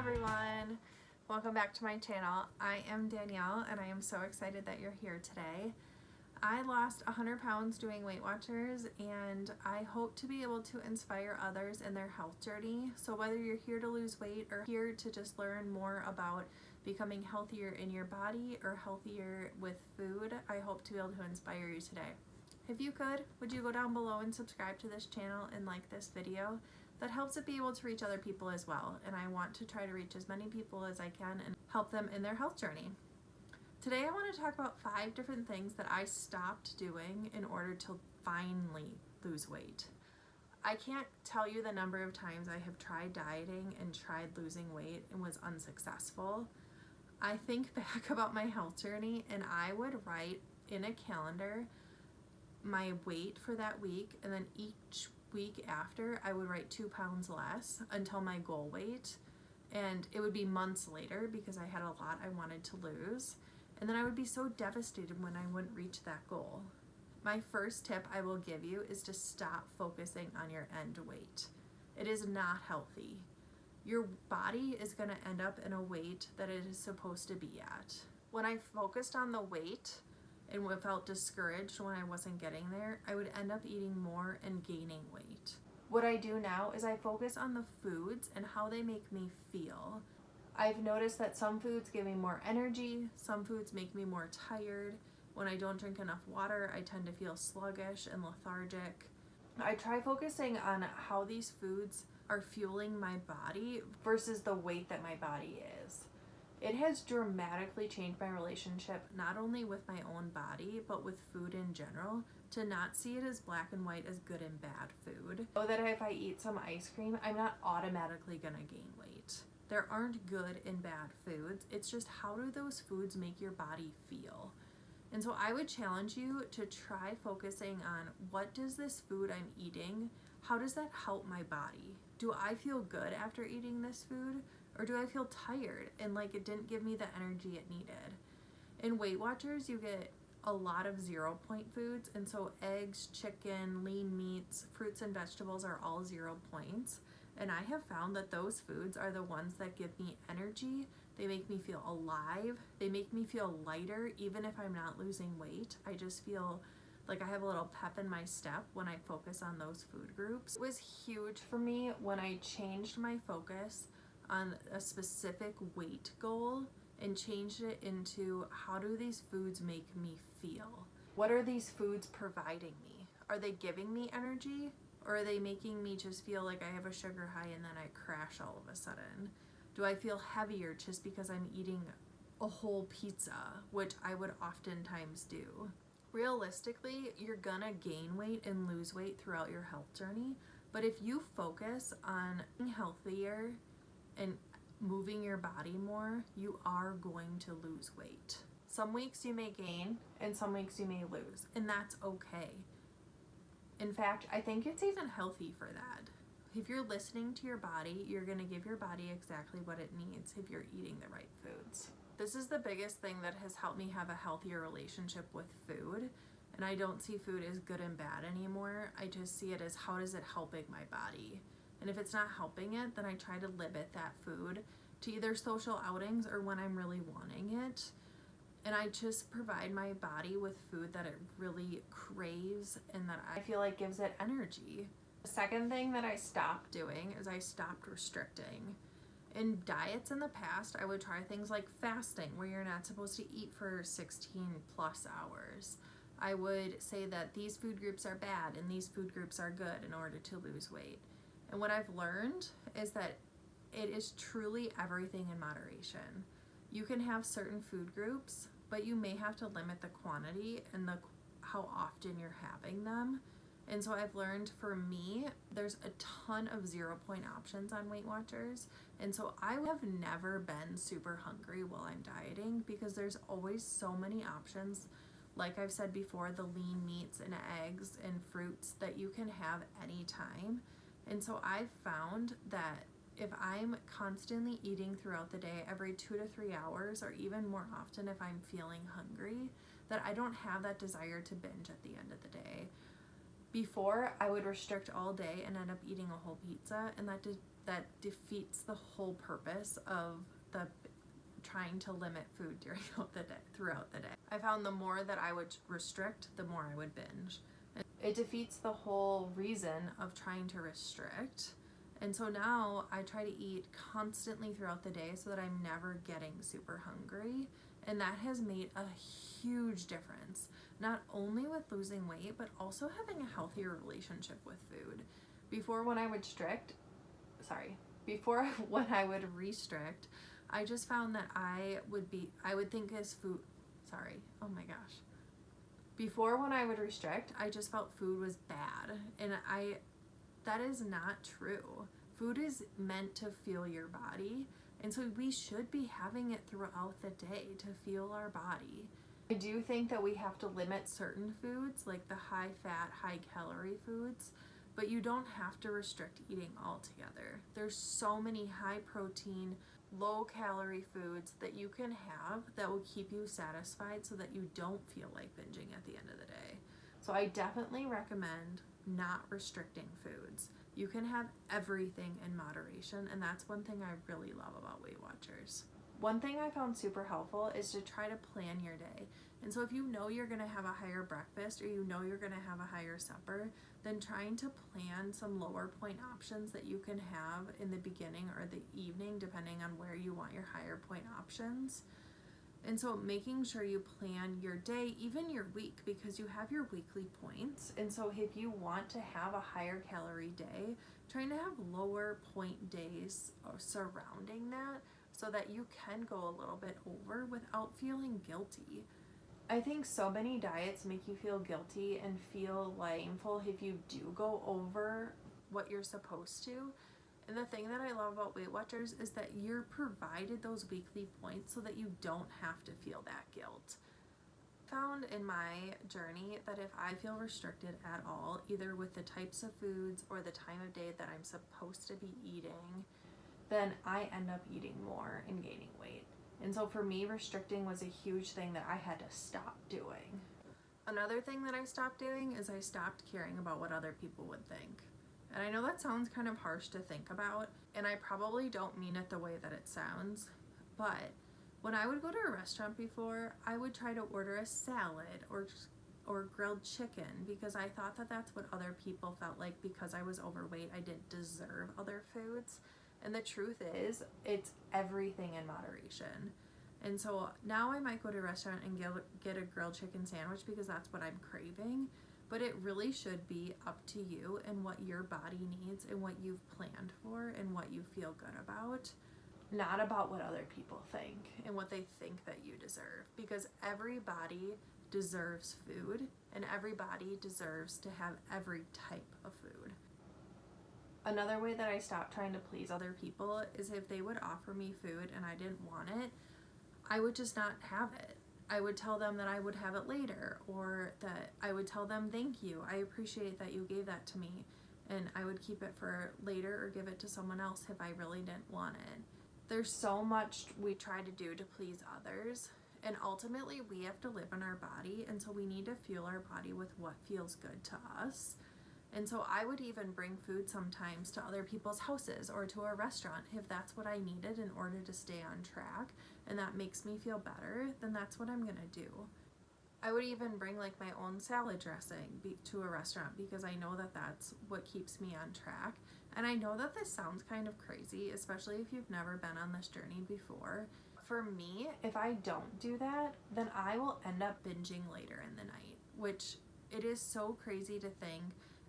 everyone, welcome back to my channel. I am Danielle and I am so excited that you're here today. I lost 100 pounds doing Weight Watchers and I hope to be able to inspire others in their health journey. So whether you're here to lose weight or here to just learn more about becoming healthier in your body or healthier with food, I hope to be able to inspire you today. If you could, would you go down below and subscribe to this channel and like this video? That helps it be able to reach other people as well, and I want to try to reach as many people as I can and help them in their health journey. Today I want to talk about 5 different things that I stopped doing in order to finally lose weight. I can't tell you the number of times I have tried dieting and tried losing weight and was unsuccessful. I think back about my health journey and I would write in a calendar my weight for that week, and then each week after I would write 2 pounds less until my goal weight, and it would be months later because I had a lot I wanted to lose, and then I would be so devastated when I wouldn't reach that goal. My first tip I will give you is to stop focusing on your end weight. It is not healthy. Your body is going to end up in a weight that it is supposed to be at. When I focused on the weight and felt discouraged when I wasn't getting there, I would end up eating more and gaining weight. What I do now is I focus on the foods and how they make me feel. I've noticed that some foods give me more energy, some foods make me more tired. When I don't drink enough water, I tend to feel sluggish and lethargic. I try focusing on how these foods are fueling my body versus the weight that my body is. It has dramatically changed my relationship not only with my own body but with food in general, to not see it as black and white as good and bad food. So that if I eat some ice cream, I'm not automatically gonna gain weight. There aren't good and bad foods, it's just how do those foods make your body feel. And so I would challenge you to try focusing on, what does this food I'm eating, how does that help my body? Do I feel good after eating this food? Or do I feel tired and like it didn't give me the energy it needed? In Weight Watchers, you get a lot of 0-point foods, and so eggs, chicken, lean meats, fruits and vegetables are all 0 points. And I have found that those foods are the ones that give me energy. They make me feel alive. They make me feel lighter even if I'm not losing weight. I just feel like I have a little pep in my step when I focus on those food groups. It was huge for me when I changed my focus on a specific weight goal and changed it into, how do these foods make me feel? What are these foods providing me? Are they giving me energy, or are they making me just feel like I have a sugar high and then I crash all of a sudden? Do I feel heavier just because I'm eating a whole pizza, which I would oftentimes do? Realistically, you're gonna gain weight and lose weight throughout your health journey, but if you focus on being healthier and moving your body more, you are going to lose weight. Some weeks you may gain and some weeks you may lose, and that's okay. In fact, I think it's even healthy for that. If you're listening to your body, you're going to give your body exactly what it needs if you're eating the right foods. This is the biggest thing that has helped me have a healthier relationship with food, and I don't see food as good and bad anymore. I just see it as, how is it helping my body? And if it's not helping it, then I try to limit that food to either social outings or when I'm really wanting it. And I just provide my body with food that it really craves and that I feel like gives it energy. The second thing that I stopped doing is I stopped restricting. In diets in the past, I would try things like fasting, where you're not supposed to eat for 16 plus hours. I would say that these food groups are bad and these food groups are good in order to lose weight. And what I've learned is that it is truly everything in moderation. You can have certain food groups, but you may have to limit the quantity and how often you're having them. And so I've learned, for me, there's a ton of 0-point options on Weight Watchers. And so I have never been super hungry while I'm dieting because there's always so many options. Like I've said before, the lean meats and eggs and fruits that you can have anytime. And so I've found that if I'm constantly eating throughout the day, every 2 to 3 hours, or even more often if I'm feeling hungry, that I don't have that desire to binge at the end of the day. Before, I would restrict all day and end up eating a whole pizza, and that that defeats the whole purpose of the trying to limit food throughout the day. I found the more that I would restrict, the more I would binge. It defeats the whole reason of trying to restrict. And so now I try to eat constantly throughout the day so that I'm never getting super hungry. And that has made a huge difference, not only with losing weight, but also having a healthier relationship with food. Before when I would restrict, I just found that I would think as food, Before when I would restrict, I just felt food was bad. And that is not true. Food is meant to fuel your body. And so we should be having it throughout the day to fuel our body. I do think that we have to limit certain foods, like the high fat, high calorie foods, but you don't have to restrict eating altogether. There's so many high protein, low calorie foods that you can have that will keep you satisfied so that you don't feel like binging at the end of the day. So I definitely recommend not restricting foods. You can have everything in moderation, and that's one thing I really love about Weight Watchers. One thing I found super helpful is to try to plan your day. And so if you know you're gonna have a higher breakfast or you know you're gonna have a higher supper, then trying to plan some lower point options that you can have in the beginning or the evening, depending on where you want your higher point options. And so making sure you plan your day, even your week, because you have your weekly points. And so if you want to have a higher calorie day, trying to have lower point days surrounding that so that you can go a little bit over without feeling guilty. I think so many diets make you feel guilty and feel shameful if you do go over what you're supposed to. And the thing that I love about Weight Watchers is that you're provided those weekly points so that you don't have to feel that guilt. I found in my journey that if I feel restricted at all, either with the types of foods or the time of day that I'm supposed to be eating, then I end up eating more and gaining weight. And so for me, restricting was a huge thing that I had to stop doing. Another thing that I stopped doing is I stopped caring about what other people would think. And I know that sounds kind of harsh to think about, and I probably don't mean it the way that it sounds, but when I would go to a restaurant before, I would try to order a salad or grilled chicken because I thought that that's what other people felt like because I was overweight. I didn't deserve other foods. And the truth is, it's everything in moderation. And so now I might go to a restaurant and get a grilled chicken sandwich because that's what I'm craving. But it really should be up to you and what your body needs and what you've planned for and what you feel good about, not about what other people think and what they think that you deserve. Because everybody deserves food and everybody deserves to have every type of food. Another way that I stopped trying to please other people is if they would offer me food and I didn't want it, I would just not have it. I would tell them that I would have it later, or that I would tell them, thank you, I appreciate that you gave that to me, and I would keep it for later or give it to someone else if I really didn't want it. There's so much we try to do to please others, and ultimately we have to live in our body, and so we need to fuel our body with what feels good to us. And so I would even bring food sometimes to other people's houses or to a restaurant if that's what I needed in order to stay on track and that makes me feel better, then that's what I'm gonna do. I would even bring my own salad dressing to a restaurant because I know that that's what keeps me on track. And I know that this sounds kind of crazy, especially if you've never been on this journey before. For me, if I don't do that, then I will end up binging later in the night, which it is so crazy to think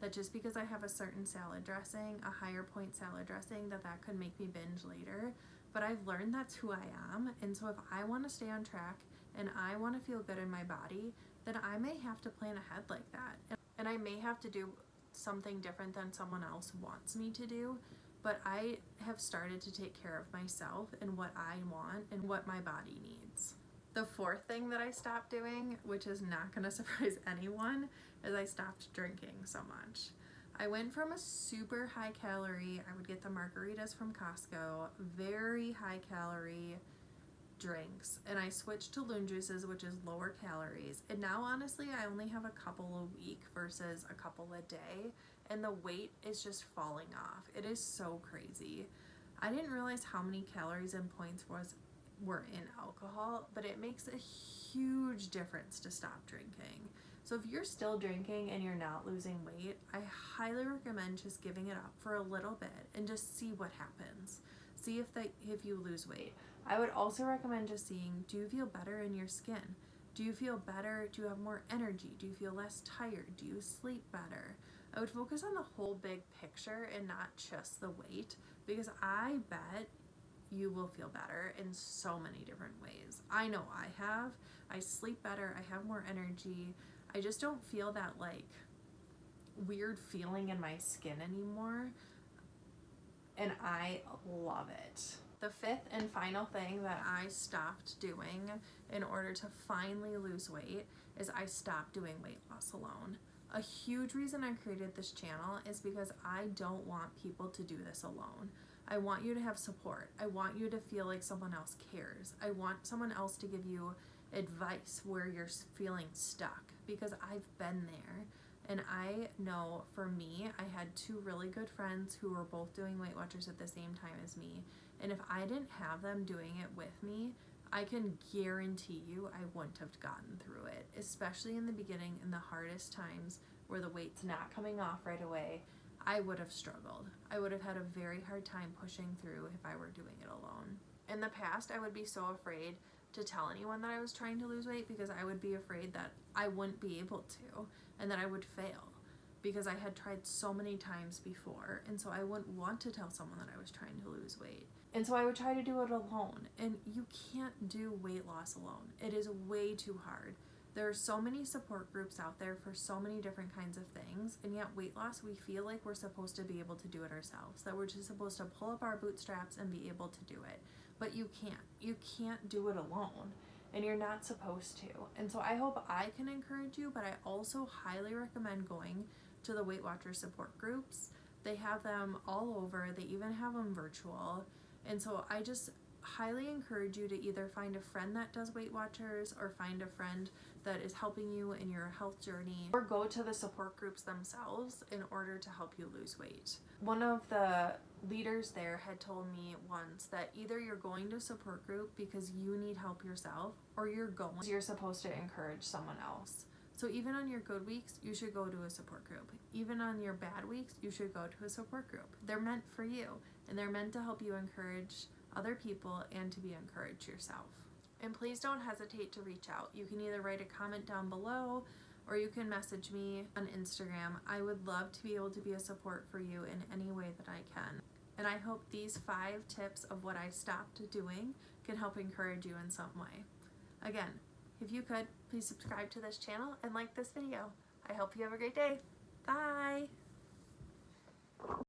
that just because I have a certain salad dressing, a higher point salad dressing, that could make me binge later. But I've learned that's who I am. And so if I want to stay on track and I want to feel good in my body, then I may have to plan ahead like that. And I may have to do something different than someone else wants me to do. But I have started to take care of myself and what I want and what my body needs. The fourth thing that I stopped doing, which is not going to surprise anyone, is I stopped drinking so much. I went from a super high calorie, I would get the margaritas from Costco, very high calorie drinks, and I switched to Loon Juices, which is lower calories. And now honestly, I only have a couple a week versus a couple a day. and the weight is just falling off. It is so crazy. I didn't realize how many calories and points were in alcohol, but it makes a huge difference to stop drinking. So if you're still drinking and you're not losing weight, I highly recommend just giving it up for a little bit and just see what happens. See if you lose weight. I would also recommend just seeing, do you feel better in your skin? Do you feel better? Do you have more energy? Do you feel less tired? Do you sleep better? I would focus on the whole big picture and not just the weight, because I bet you will feel better in so many different ways. I know I have. I sleep better. I have more energy. I just don't feel that like weird feeling in my skin anymore. And I love it. The fifth and final thing that I stopped doing in order to finally lose weight is I stopped doing weight loss alone. A huge reason I created this channel is because I don't want people to do this alone. I want you to have support. I want you to feel like someone else cares. I want someone else to give you advice where you're feeling stuck, because I've been there. And I know for me, I had two really good friends who were both doing Weight Watchers at the same time as me. And if I didn't have them doing it with me, I can guarantee you I wouldn't have gotten through it, especially in the beginning, in the hardest times where the weight's not coming off right away. I would have struggled. I would have had a very hard time pushing through if I were doing it alone. In the past, I would be so afraid to tell anyone that I was trying to lose weight, because I would be afraid that I wouldn't be able to and that I would fail, because I had tried so many times before, and so I wouldn't want to tell someone that I was trying to lose weight. And so I would try to do it alone, and you can't do weight loss alone. It is way too hard. There are so many support groups out there for so many different kinds of things, and yet weight loss, we feel like we're supposed to be able to do it ourselves, that we're just supposed to pull up our bootstraps and be able to do it. But you can't. You can't do it alone, and you're not supposed to. And so I hope I can encourage you, but I also highly recommend going to the Weight Watchers support groups. They have them all over. They even have them virtual. And so I just highly encourage you to either find a friend that does Weight Watchers, or find a friend that is helping you in your health journey, or go to the support groups themselves in order to help you lose weight. One of the leaders there had told me once that either you're going to a support group because you need help yourself, or you're supposed to encourage someone else. So even on your good weeks, you should go to a support group. Even on your bad weeks, you should go to a support group. They're meant for you, and they're meant to help you encourage other people and to be encouraged yourself. And please don't hesitate to reach out. You can either write a comment down below, or you can message me on Instagram. I would love to be able to be a support for you in any way that I can. And I hope these 5 tips of what I stopped doing can help encourage you in some way. Again, if you could, please subscribe to this channel and like this video. I hope you have a great day. Bye!